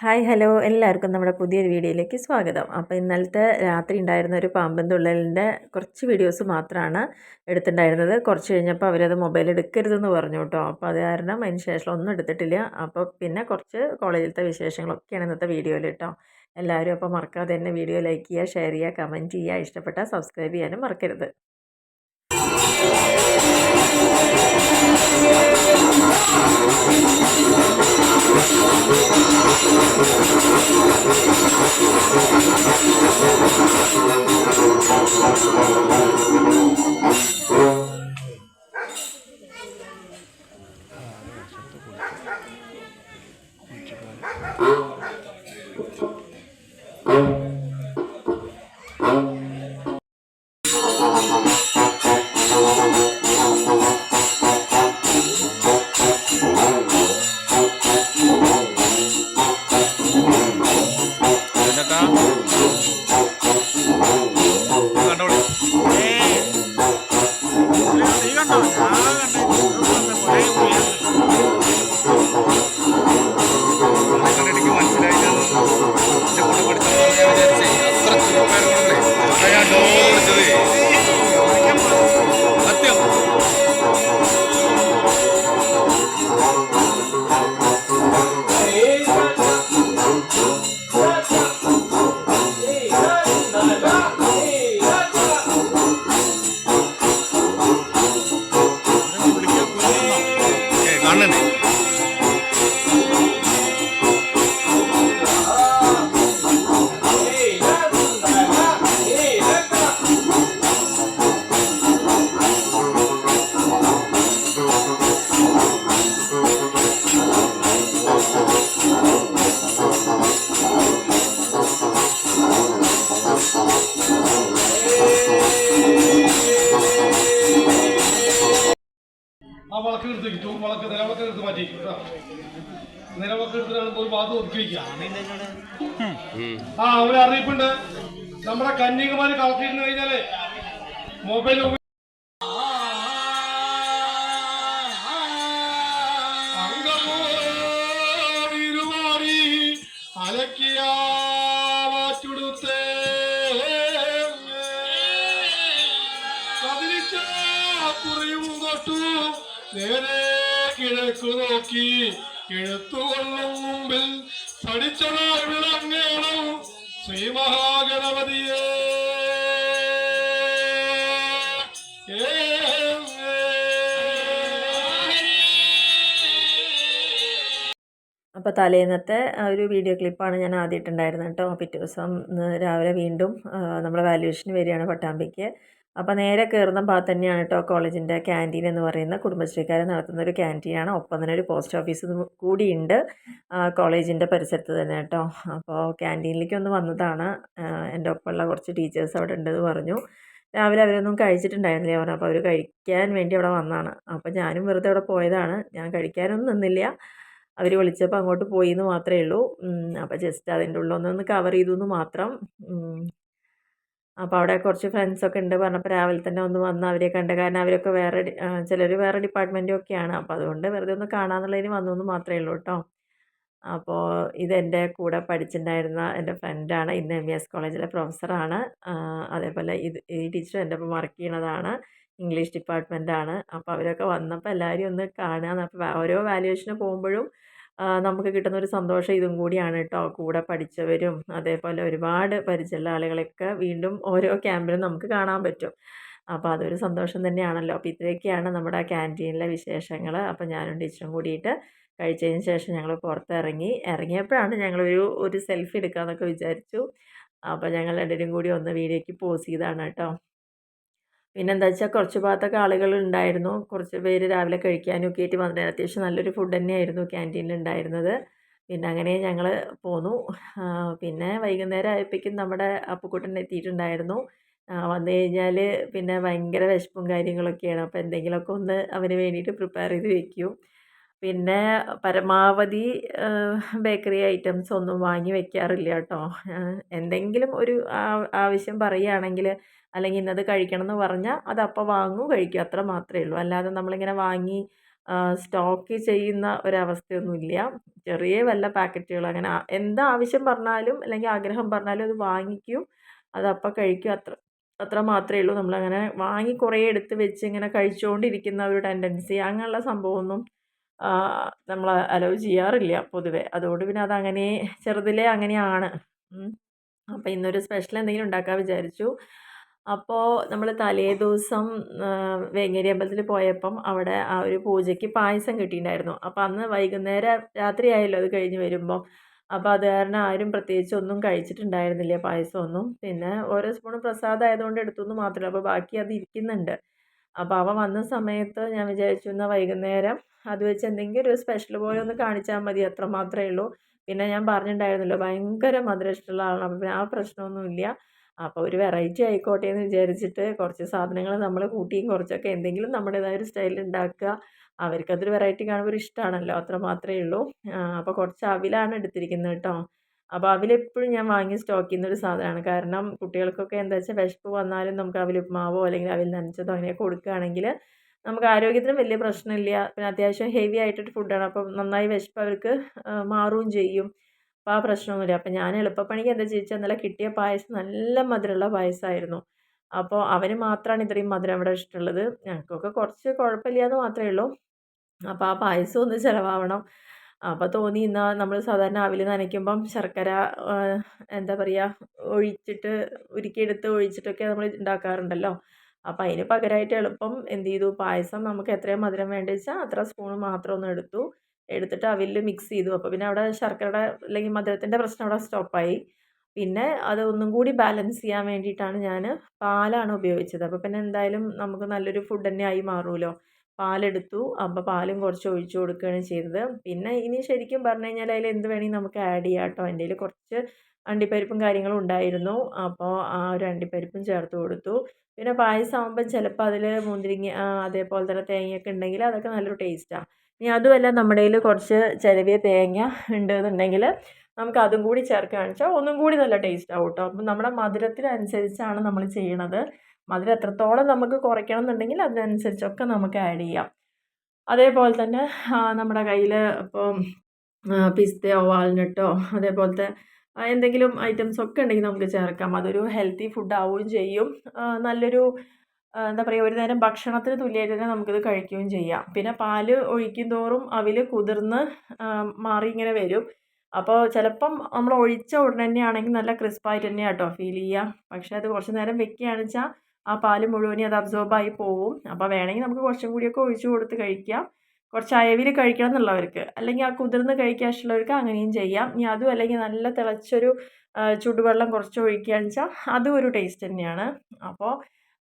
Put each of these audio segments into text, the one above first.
Hi hello എല്ലാവർക്കും നമ്മുടെ പുതിയൊരു വീഡിയോയിലേക്ക് സ്വാഗതം. അപ്പോൾ ഇന്നലത്തെ രാത്രി ഉണ്ടായിരുന്ന ഒരു പാമ്പൻ തുള്ളലിൻ്റെ കുറച്ച് വീഡിയോസ് മാത്രമാണ് എടുത്തിട്ടുണ്ടായിരുന്നത്. കുറച്ച് കഴിഞ്ഞപ്പോൾ അവരത് മൊബൈൽ എടുക്കരുതെന്ന് പറഞ്ഞു കേട്ടോ. അപ്പോൾ അത് കാരണം അതിന് ശേഷം ഒന്നും എടുത്തിട്ടില്ല. അപ്പോൾ പിന്നെ കുറച്ച് കോളേജിലത്തെ വിശേഷങ്ങളൊക്കെയാണ് ഇന്നത്തെ വീഡിയോയിൽ കേട്ടോ. എല്ലാവരും അപ്പോൾ മറക്കാതെ തന്നെ വീഡിയോ ലൈക്ക് ചെയ്യുക, ഷെയർ ചെയ്യുക, കമൻറ്റ് ചെയ്യുക, ഇഷ്ടപ്പെട്ടാൽ സബ്സ്ക്രൈബ് ചെയ്യാനും മറക്കരുത്. വളക്ക് എടുത്ത് വളക്ക് നിലവളക്ക് എടുത്ത് മാറ്റി നിലവളക്ക് എടുത്തിട്ട് ഒരു ഭാഗത്ത് ഒതുക്കി വയ്ക്കുക. ഒരു അറിയിപ്പുണ്ട്. നമ്മുടെ കന്യാകുമാരി കളക്ടറേറ്റിന് കഴിഞ്ഞാല് മൊബൈൽ അലക്കിയ മാറ്റുടുത്തേ കതിരിച്ച കുറയും തൊട്ടു നേരെ കിഴക്കു നോക്കി കിഴത്തുകൊള്ളും മുമ്പിൽ പഠിച്ചതായി വിളങ്ങണം ശ്രീ മഹാഗണപതിയെ. അപ്പോൾ തലേന്നത്തെ ഒരു വീഡിയോ ക്ലിപ്പാണ് ഞാൻ ആദ്യമായിട്ടുണ്ടായിരുന്നത് കേട്ടോ. പിറ്റേ ദിവസം രാവിലെ വീണ്ടും നമ്മുടെ വാല്യുവേഷന് വരികയാണ് പട്ടാമ്പിക്ക്. അപ്പോൾ നേരെ കയറുന്ന ഭാഗത്ത് തന്നെയാണ് കേട്ടോ കോളേജിൻ്റെ ക്യാൻറ്റീൻ എന്ന് പറയുന്ന കുടുംബശ്രീക്കാർ നടത്തുന്ന ഒരു ക്യാൻറ്റീനാണ്. ഒപ്പം തന്നെ ഒരു പോസ്റ്റ് ഓഫീസ് കൂടിയുണ്ട് കോളേജിൻ്റെ പരിസരത്ത് തന്നെ കേട്ടോ. അപ്പോൾ ക്യാൻറ്റീനിലേക്ക് ഒന്ന് വന്നതാണ്. എൻ്റെ ഒപ്പമുള്ള കുറച്ച് ടീച്ചേഴ്സ് അവിടെ ഉണ്ടെന്ന് പറഞ്ഞു. രാവിലെ അവരൊന്നും കഴിച്ചിട്ടുണ്ടായിരുന്നില്ല പറഞ്ഞു. അപ്പോൾ അവർ കഴിക്കാൻ വേണ്ടി അവിടെ വന്നതാണ്. അപ്പോൾ ഞാനും വെറുതെ അവിടെ പോയതാണ്. ഞാൻ കഴിക്കാനൊന്നും നിന്നില്ല. അവർ വിളിച്ചപ്പോൾ അങ്ങോട്ട് പോയി എന്ന് മാത്രമേ ഉള്ളൂ. അപ്പോൾ ജസ്റ്റ് അതിൻ്റെ ഉള്ളൊന്ന് കവർ ചെയ്തു എന്ന് മാത്രം. അപ്പോൾ അവിടെ കുറച്ച് ഫ്രണ്ട്സൊക്കെ ഉണ്ട് പറഞ്ഞപ്പോൾ രാവിലെ തന്നെ ഒന്ന് വന്ന് അവരെ കണ്ട്. കാരണം അവരൊക്കെ ചിലർ വേറെ ഡിപ്പാർട്ട്മെൻറ്റും ഒക്കെയാണ്. അപ്പോൾ അതുകൊണ്ട് വെറുതെ ഒന്ന് കാണാമെന്നുള്ളതിന് വന്നു എന്ന് മാത്രമേ ഉള്ളൂ കേട്ടോ. അപ്പോൾ ഇതെൻ്റെ കൂടെ പഠിച്ചിട്ടുണ്ടായിരുന്ന എൻ്റെ ഫ്രണ്ടാണ്. ഇന്ന് MES കോളേജിലെ പ്രൊഫസറാണ്. അതേപോലെ ഈ ടീച്ചർ എൻ്റെ ഒപ്പം വർക്ക് ചെയ്യണതാണ്. ഇംഗ്ലീഷ് ഡിപ്പാർട്ട്മെൻറ്റാണ്. അപ്പോൾ അവരൊക്കെ വന്നപ്പോൾ എല്ലാവരും ഒന്ന് കാണുക. അപ്പോൾ ഓരോ വാല്യുവേഷന് പോകുമ്പോഴും നമുക്ക് കിട്ടുന്നൊരു സന്തോഷം ഇതും കൂടിയാണ് കേട്ടോ. കൂടെ പഠിച്ചവരും അതേപോലെ ഒരുപാട് പരിചയമുള്ള ആളുകളെയൊക്കെ വീണ്ടും ഓരോ ക്യാമ്പിലും നമുക്ക് കാണാൻ പറ്റും. അപ്പോൾ അതൊരു സന്തോഷം തന്നെയാണല്ലോ. അപ്പോൾ ഇത്രയൊക്കെയാണ് നമ്മുടെ ക്യാൻറ്റീനിലെ വിശേഷങ്ങൾ. അപ്പോൾ ഞാനും ടീച്ചറും കൂടിയിട്ട് കഴിച്ചതിന് ശേഷം ഞങ്ങൾ ഇറങ്ങിയപ്പോഴാണ് ഞങ്ങളൊരു സെൽഫി എടുക്കാമെന്നൊക്കെ വിചാരിച്ചു. അപ്പോൾ ഞങ്ങൾ രണ്ടുപേരും കൂടി ഒന്ന് വീഡിയോയ്ക്ക് പോസ് ചെയ്തതാണ് കേട്ടോ. പിന്നെന്താ വെച്ചാൽ കുറച്ച് ഭാഗത്തൊക്കെ ആളുകളുണ്ടായിരുന്നു. കുറച്ച് പേര് രാവിലെ കഴിക്കാനൊക്കെ ആയിട്ട് വന്നിട്ട് അത്യാവശ്യം നല്ലൊരു ഫുഡ് തന്നെയായിരുന്നു ക്യാൻറ്റീനിൽ ഉണ്ടായിരുന്നത്. പിന്നെ അങ്ങനെ ഞങ്ങൾ പോന്നു. പിന്നെ വൈകുന്നേരം ആയപ്പോഴേക്കും നമ്മുടെ അപ്പുക്കുട്ടൻ എത്തിയിട്ടുണ്ടായിരുന്നു. വന്നു കഴിഞ്ഞാൽ പിന്നെ ഭയങ്കര വിശപ്പും കാര്യങ്ങളൊക്കെയാണ്. അപ്പോൾ എന്തെങ്കിലുമൊക്കെ ഒന്ന് അവന് വേണ്ടിയിട്ട് പ്രിപ്പയർ ചെയ്ത് വെക്കും. പിന്നെ പരമാവധി ബേക്കറി ഐറ്റംസ് ഒന്നും വാങ്ങി വെക്കാറില്ല കേട്ടോ. എന്തെങ്കിലും ഒരു ആവശ്യം പറയുകയാണെങ്കിൽ അല്ലെങ്കിൽ ഇന്നത് കഴിക്കണം എന്ന് പറഞ്ഞാൽ അതപ്പോൾ വാങ്ങും കഴിക്കും, അത്ര മാത്രമേ ഉള്ളൂ. അല്ലാതെ നമ്മളിങ്ങനെ വാങ്ങി സ്റ്റോക്ക് ചെയ്യുന്ന ഒരവസ്ഥയൊന്നുമില്ല. ചെറിയ വല്ല പാക്കറ്റുകൾ അങ്ങനെ എന്താവശ്യം പറഞ്ഞാലും അല്ലെങ്കിൽ ആഗ്രഹം പറഞ്ഞാലും അത് വാങ്ങിക്കും. അതപ്പം കഴിക്കും. അത്ര മാത്രമേ ഉള്ളൂ. നമ്മളങ്ങനെ വാങ്ങി കുറേ എടുത്ത് വെച്ച് ഇങ്ങനെ കഴിച്ചുകൊണ്ടിരിക്കുന്ന ഒരു ടെൻഡൻസി അങ്ങനെയുള്ള സംഭവമൊന്നും നമ്മൾ അലൗ ചെയ്യാറില്ല പൊതുവെ. അതുകൊണ്ട് പിന്നെ അതങ്ങനെ ചെറുതിലേ അങ്ങനെയാണ്. അപ്പോൾ ഇന്നൊരു സ്പെഷ്യൽ എന്തെങ്കിലും ഉണ്ടാക്കാൻ വിചാരിച്ചു. അപ്പോൾ നമ്മൾ തലേദിവസം വേങ്ങേരി അമ്പലത്തിൽ പോയപ്പം അവിടെ ആ ഒരു പൂജയ്ക്ക് പായസം കിട്ടിയിട്ടുണ്ടായിരുന്നു. അപ്പോൾ അന്ന് വൈകുന്നേരം രാത്രിയായല്ലോ അത് കഴിഞ്ഞ് വരുമ്പോൾ. അപ്പോൾ അത് കാരണം ആരും പ്രത്യേകിച്ച് ഒന്നും കഴിച്ചിട്ടുണ്ടായിരുന്നില്ല പായസമൊന്നും. പിന്നെ ഓരോ സ്പൂൺ പ്രസാദം ആയതുകൊണ്ട് എടുത്തുവെന്ന് മാത്രമേ ഉള്ളൂ. അപ്പോൾ ബാക്കി അത് ഇരിക്കുന്നുണ്ട്. അപ്പോൾ അവൻ വന്ന സമയത്ത് ഞാൻ വിചാരിച്ചു എന്നാൽ വൈകുന്നേരം അത് വെച്ച് എന്തെങ്കിലും ഒരു സ്പെഷ്യൽ പോലെ ഒന്ന് കാണിച്ചാൽ മതി, അത്ര മാത്രമേ ഉള്ളൂ. പിന്നെ ഞാൻ പറഞ്ഞിട്ടുണ്ടായിരുന്നല്ലോ ഭയങ്കര മധുരം ഇഷ്ടമുള്ള ആളാണ്. അപ്പോൾ പിന്നെ ആ പ്രശ്നമൊന്നുമില്ല. അപ്പോൾ ഒരു വെറൈറ്റി ആയിക്കോട്ടെ എന്ന് വിചാരിച്ചിട്ട് കുറച്ച് സാധനങ്ങൾ നമ്മൾ കൂട്ടിയും കുറച്ചൊക്കെ എന്തെങ്കിലും നമ്മുടേതായ ഒരു സ്റ്റൈലിൽ ഉണ്ടാക്കുക. അവർക്കതൊരു വെറൈറ്റി കാണുമ്പോൾ ഒരു ഇഷ്ടമാണല്ലോ, അത്ര മാത്രമേ ഉള്ളൂ. അപ്പോൾ കുറച്ച് അവിലാണ് എടുത്തിരിക്കുന്നത് കേട്ടോ. അപ്പോൾ അവിലെപ്പോഴും ഞാൻ വാങ്ങി സ്റ്റോക്ക് ചെയ്യുന്ന ഒരു സാധനമാണ്. കാരണം കുട്ടികൾക്കൊക്കെ എന്താ വെച്ചാൽ വിശപ്പ് വന്നാലും നമുക്ക് അവിലുപ്മാവോ അല്ലെങ്കിൽ അവിൽ നനച്ചതോ അങ്ങനെ കൊടുക്കുകയാണെങ്കിൽ നമുക്ക് ആരോഗ്യത്തിന് വലിയ പ്രശ്നമില്ല. പിന്നെ അത്യാവശ്യം ഹെവി ആയിട്ടൊരു ഫുഡാണ്. അപ്പം നന്നായി വിശപ്പ് അവർക്ക് മാറുകയും ചെയ്യും. അപ്പോൾ ആ പ്രശ്നമൊന്നുമില്ല. അപ്പോൾ ഞാൻ എളുപ്പപ്പണിക്ക് എന്താ ചോദിച്ചാൽ ഇന്നലെ കിട്ടിയ പായസം നല്ല മധുരമുള്ള പായസമായിരുന്നു. അപ്പോൾ അവന് മാത്രമാണ് ഇത്രയും മധുരം ഇവിടെ ഇഷ്ടമുള്ളത്. ഞങ്ങൾക്കൊക്കെ കുറച്ച് കുഴപ്പമില്ലാന്ന് മാത്രമേ ഉള്ളൂ. അപ്പോൾ ആ പായസം ഒന്ന് ചിലവാവണം. അപ്പോൾ തോന്നി എന്നാൽ നമ്മൾ സാധാരണ അവിൽ നനയ്ക്കുമ്പം ശർക്കര എന്താ പറയുക ഒഴിച്ചിട്ട് ഉരുക്കിയെടുത്ത് ഒഴിച്ചിട്ടൊക്കെ നമ്മൾ ഉണ്ടാക്കാറുണ്ടല്ലോ. അപ്പോൾ അതിന് പകരമായിട്ട് എളുപ്പം എന്ത് ചെയ്തു, പായസം നമുക്ക് എത്രയും മധുരം വേണ്ടത് വെച്ചാൽ അത്ര സ്പൂൺ മാത്രം ഒന്ന് എടുത്തിട്ട് അവിൽ മിക്സ് ചെയ്തു. അപ്പോൾ പിന്നെ അവിടെ ശർക്കരയുടെ അല്ലെങ്കിൽ മധുരത്തിൻ്റെ പ്രശ്നം അവിടെ സ്റ്റോപ്പായി. പിന്നെ അത് ഒന്നും കൂടി ബാലൻസ് ചെയ്യാൻ വേണ്ടിയിട്ടാണ് ഞാൻ പാലാണ് ഉപയോഗിച്ചത്. അപ്പോൾ പിന്നെ എന്തായാലും നമുക്ക് നല്ലൊരു ഫുഡ് തന്നെ ആയി മാറുമല്ലോ. പാലെടുത്തു. അപ്പോൾ പാലും കുറച്ച് ഒഴിച്ചു കൊടുക്കുകയാണ് ചെയ്തത്. പിന്നെ ഇനി ശരിക്കും പറഞ്ഞു കഴിഞ്ഞാൽ അതിൽ എന്ത് വേണമെങ്കിൽ നമുക്ക് ആഡ് ചെയ്യാം കേട്ടോ. എൻ്റെ കയ്യിൽ കുറച്ച് അണ്ടിപ്പരിപ്പും കാര്യങ്ങളും ഉണ്ടായിരുന്നു. അപ്പോൾ ആ ഒരു അണ്ടിപ്പരിപ്പും ചേർത്ത് കൊടുത്തു. പിന്നെ പായസം ആകുമ്പോൾ ചിലപ്പോൾ അതിൽ മുന്തിരിങ്ങ അതേപോലെ തന്നെ തേങ്ങയൊക്കെ ഉണ്ടെങ്കിൽ അതൊക്കെ നല്ലൊരു ടേസ്റ്റാണ്. ഇനി അതുമല്ല നമ്മുടെ കയ്യിൽ കുറച്ച് ചിരവിയ തേങ്ങ ഉണ്ടെന്നുണ്ടെങ്കിൽ നമുക്ക് അതും കൂടി ചേർക്കുകയാണെന്ന് വെച്ചാൽ ഒന്നും കൂടി നല്ല ടേസ്റ്റ് ആവും കേട്ടോ. അപ്പം നമ്മുടെ മധുരത്തിനനുസരിച്ചാണ് നമ്മൾ ചെയ്യണത്. മധുരം എത്രത്തോളം നമുക്ക് കുറയ്ക്കണം എന്നുണ്ടെങ്കിൽ അതിനനുസരിച്ചൊക്കെ നമുക്ക് ആഡ് ചെയ്യാം. അതേപോലെ തന്നെ നമ്മുടെ കയ്യിൽ ഇപ്പോൾ പിസ്തയോ വാൾനട്ടോ അതേപോലത്തെ എന്തെങ്കിലും ഐറ്റംസ് ഒക്കെ ഉണ്ടെങ്കിൽ നമുക്ക് ചേർക്കാം. അതൊരു ഹെൽത്തി ഫുഡ് ആവുകയും ചെയ്യും. നല്ലൊരു എന്താ പറയുക, ഒരു നേരം ഭക്ഷണത്തിന് തുല്യമായിട്ട് തന്നെ നമുക്കിത് കഴിക്കുകയും ചെയ്യാം. പിന്നെ പാല് ഒഴിക്കും തോറും അവിൽ കുതിർന്ന് മാറി ഇങ്ങനെ വരും. അപ്പോൾ ചിലപ്പം നമ്മൾ ഒഴിച്ച ഉടനെ തന്നെയാണെങ്കിൽ നല്ല ക്രിസ്പായിട്ട് തന്നെയാണ് കേട്ടോ ഫീൽ ചെയ്യുക. പക്ഷേ അത് കുറച്ച് നേരം വെക്കുകയാണെന്ന് വെച്ചാൽ ആ പാല് മുഴുവനും അത് അബ്സോർബായി പോവും. അപ്പോൾ വേണമെങ്കിൽ നമുക്ക് കുറച്ചും കൂടിയൊക്കെ ഒഴിച്ചു കൊടുത്ത് കഴിക്കാം. കുറച്ച് അയവിൽ കഴിക്കണം എന്നുള്ളവർക്ക്, അല്ലെങ്കിൽ ആ കുതിർന്ന് കഴിക്കാൻ ഇഷ്ടമുള്ളവർക്ക് അങ്ങനെയും ചെയ്യാം. ഇനി അതും അല്ലെങ്കിൽ നല്ല തിളച്ചൊരു ചുടുവെള്ളം കുറച്ച് ഒഴിക്കുകയാണെന്ന് വെച്ചാൽ അതും ഒരു ടേസ്റ്റ് തന്നെയാണ്. അപ്പോൾ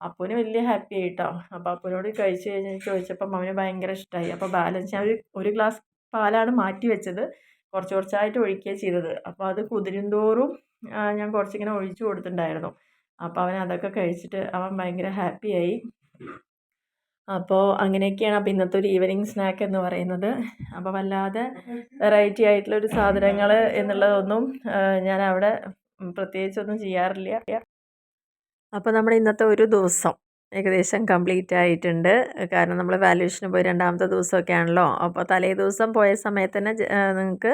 അപ്പൂന് വലിയ ഹാപ്പി ആയിട്ടോ. അപ്പോൾ അപ്പൂനോട് കഴിച്ച് കഴിഞ്ഞ് ചോദിച്ചപ്പം അവന് ഭയങ്കര ഇഷ്ടമായി. അപ്പോൾ ബാലൻസ് ഞാൻ ഒരു ഗ്ലാസ് പാലാണ് മാറ്റി വെച്ചത്. കുറച്ച് കുറച്ചായിട്ട് ഒഴിക്കുകയാണ് ചെയ്തത്. അപ്പോൾ അത് കുതിരുന്തോറും ഞാൻ കുറച്ചിങ്ങനെ ഒഴിച്ചു കൊടുത്തിട്ടുണ്ടായിരുന്നു. അപ്പോൾ അവൻ അതൊക്കെ കഴിച്ചിട്ട് അവൻ ഭയങ്കര ഹാപ്പിയായി. അപ്പോൾ അങ്ങനെയൊക്കെയാണ് അപ്പോൾ ഇന്നത്തെ ഒരു ഈവനിങ് സ്നാക്ക് എന്ന് പറയുന്നത്. അപ്പോൾ വല്ലാതെ വെറൈറ്റി ആയിട്ടുള്ളൊരു സാധനങ്ങൾ എന്നുള്ളതൊന്നും ഞാൻ അവിടെ പ്രത്യേകിച്ചൊന്നും ചെയ്യാറില്ല. അപ്പോൾ നമ്മുടെ ഇന്നത്തെ ഒരു ദിവസം ഏകദേശം കംപ്ലീറ്റ് ആയിട്ടുണ്ട്. കാരണം നമ്മൾ വാല്യൂഷന് പോയി രണ്ടാമത്തെ ദിവസമൊക്കെ ആണല്ലോ. അപ്പോൾ തലേ ദിവസം പോയ സമയത്ത് തന്നെ നിങ്ങൾക്ക്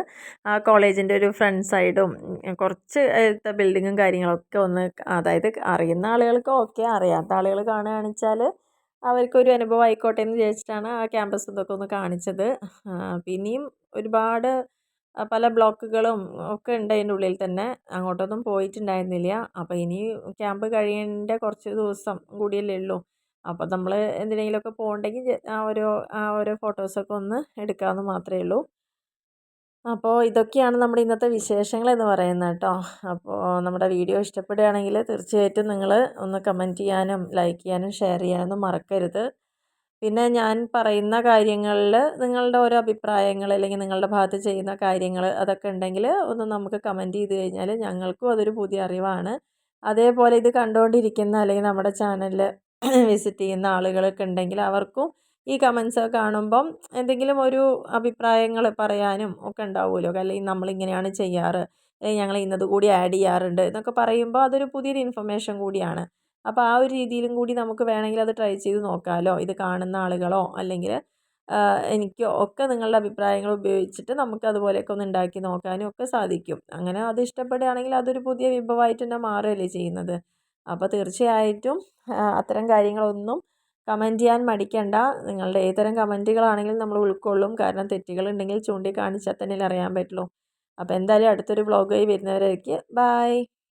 ആ കോളേജിൻ്റെ ഒരു ഫ്രണ്ട് സൈഡും കുറച്ച് ബിൽഡിങ്ങും കാര്യങ്ങളൊക്കെ ഒന്ന്, അതായത് അറിയുന്ന ആളുകൾക്ക് ഓക്കെ, അറിയാത്ത ആളുകൾ കാണുകയാണെന്ന് വെച്ചാൽ അവർക്കൊരു അനുഭവം ആയിക്കോട്ടെ എന്ന് വിചാരിച്ചിട്ടാണ് ആ ക്യാമ്പസ് ഇതൊക്കെ ഒന്ന് കാണിച്ചത്. പിന്നെയും ഒരുപാട് പല ബ്ലോക്കുകളും ഒക്കെ ഉണ്ട് അതിൻ്റെ ഉള്ളിൽ തന്നെ. അങ്ങോട്ടൊന്നും പോയിട്ടുണ്ടായിരുന്നില്ല. അപ്പോൾ ഇനി ക്യാമ്പ് കഴിയേണ്ട കുറച്ച് ദിവസം കൂടിയല്ലേ ഉള്ളൂ. അപ്പോൾ നമ്മൾ എന്തിനെങ്കിലുമൊക്കെ പോകണമെങ്കിൽ ആ ഓരോ ഫോട്ടോസൊക്കെ ഒന്ന് എടുക്കാമെന്ന് മാത്രമേ ഉള്ളൂ. അപ്പോൾ ഇതൊക്കെയാണ് നമ്മുടെ ഇന്നത്തെ വിശേഷങ്ങൾ എന്ന് പറയുന്നത് കേട്ടോ. അപ്പോൾ നമ്മുടെ വീഡിയോ ഇഷ്ടപ്പെടുകയാണെങ്കിൽ തീർച്ചയായിട്ടും നിങ്ങൾ ഒന്ന് കമൻറ്റ് ചെയ്യാനും ലൈക്ക് ചെയ്യാനും ഷെയർ ചെയ്യാനൊന്നും മറക്കരുത്. പിന്നെ ഞാൻ പറയുന്ന കാര്യങ്ങളിൽ നിങ്ങളുടെ ഓരോ അഭിപ്രായങ്ങൾ അല്ലെങ്കിൽ നിങ്ങളുടെ ഭാഗത്ത് ചെയ്യുന്ന കാര്യങ്ങൾ അതൊക്കെ ഉണ്ടെങ്കിൽ ഒന്ന് നമുക്ക് കമൻറ്റ് ചെയ്ത് കഴിഞ്ഞാൽ ഞങ്ങൾക്കും അതൊരു പുതിയ അറിവാണ്. അതേപോലെ ഇത് കണ്ടുകൊണ്ടിരിക്കുന്ന അല്ലെങ്കിൽ നമ്മുടെ ചാനലിൽ വിസിറ്റ് ചെയ്യുന്ന ആളുകളൊക്കെ ഉണ്ടെങ്കിൽ അവർക്കും ഈ കമൻസ് കാണുമ്പം എന്തെങ്കിലും ഒരു അഭിപ്രായങ്ങൾ പറയാനും ഒക്കെ ഉണ്ടാവുമല്ലോ. അല്ലെങ്കിൽ നമ്മളിങ്ങനെയാണ് ചെയ്യാറ്, അല്ലെങ്കിൽ ഞങ്ങൾ ഇന്നത് കൂടി ആഡ് ചെയ്യാറുണ്ട് എന്നൊക്കെ പറയുമ്പോൾ അതൊരു പുതിയൊരു ഇൻഫർമേഷൻ കൂടിയാണ്. അപ്പോൾ ആ ഒരു രീതിയിലും കൂടി നമുക്ക് വേണമെങ്കിൽ അത് ട്രൈ ചെയ്ത് നോക്കാമല്ലോ. ഇത് കാണുന്ന ആളുകളോ അല്ലെങ്കിൽ എനിക്കോ ഒക്കെ നിങ്ങളുടെ അഭിപ്രായങ്ങൾ ഉപയോഗിച്ചിട്ട് നമുക്ക് അതുപോലെയൊക്കെ ഒന്ന് ഉണ്ടാക്കി നോക്കാനും ഒക്കെ സാധിക്കും. അങ്ങനെ അത് ഇഷ്ടപ്പെടുകയാണെങ്കിൽ അതൊരു പുതിയ വിഭവമായിട്ട് തന്നെ മാറുകയല്ലേ ചെയ്യുന്നത്. അപ്പോൾ തീർച്ചയായിട്ടും അത്തരം കാര്യങ്ങളൊന്നും കമൻറ്റ് ചെയ്യാൻ മടിക്കണ്ട. നിങ്ങളുടെ ഏതുതരം കമൻറ്റുകളാണെങ്കിലും നമ്മൾ ഉൾക്കൊള്ളും. കാരണം തെറ്റുകളുണ്ടെങ്കിൽ ചൂണ്ടിക്കാണിച്ചാൽ തന്നെ അറിയാൻ പറ്റുള്ളൂ. അപ്പോൾ എന്തായാലും അടുത്തൊരു വ്ളോഗായി വരുന്നവരേക്ക് ബൈ.